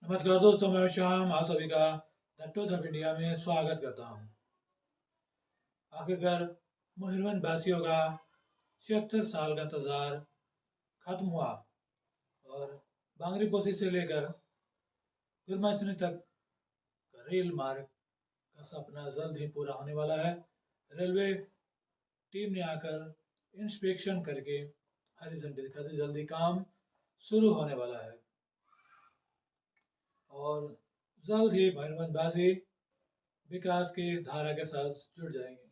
नमस्कार दोस्तों, मैं श्याम आप सभी का द टूथ ऑफ इंडिया में स्वागत करता हूं। आखिरकार मयूरभंज वासियों का 76 साल का इंतजार खत्म हुआ और बांगरीपोशी से लेकर गुरमाचनी तक का रेल मार्ग का सपना जल्द ही पूरा होने वाला है। रेलवे टीम ने आकर इंस्पेक्शन करके हरी झंडी दिखाते जल्दी काम शुरू होने वाला है और जल्द ही मयूरभंज वासी विकास की धारा के साथ जुड़ जाएंगे,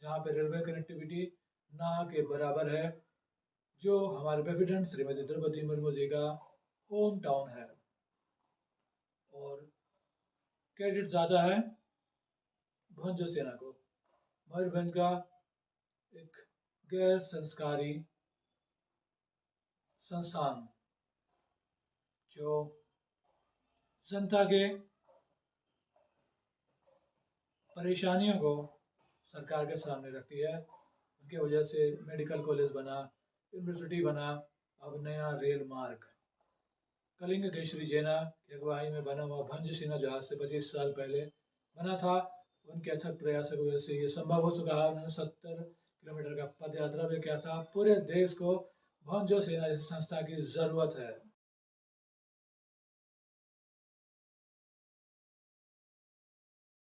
जहाँ पे रेलवे कनेक्टिविटी ना के बराबर है, जो हमारे प्रेसिडेंट श्रीमती द्रौपदी मुर्मू जी का होम टाउन है। और क्रेडिट ज़्यादा है भंजो सेना को। मयूरभंज का एक गैर संस्कारी संस्थान जो जनता के परेशानियों को सरकार के सामने रखती है। उनकी वजह से मेडिकल कॉलेज बना, यूनिवर्सिटी बना, अब नया रेल मार्ग कलिंग केशरी जेना की अगुवाई में बना हुआ भंज सेना जहाज से 25 साल पहले बना था। उनके अथक प्रयासों की वजह से ये संभव हो चुका है। उन्होंने 70 किलोमीटर का पद यात्रा भी किया था। पूरे देश को भंजो सेना जैसी संस्था की जरूरत है।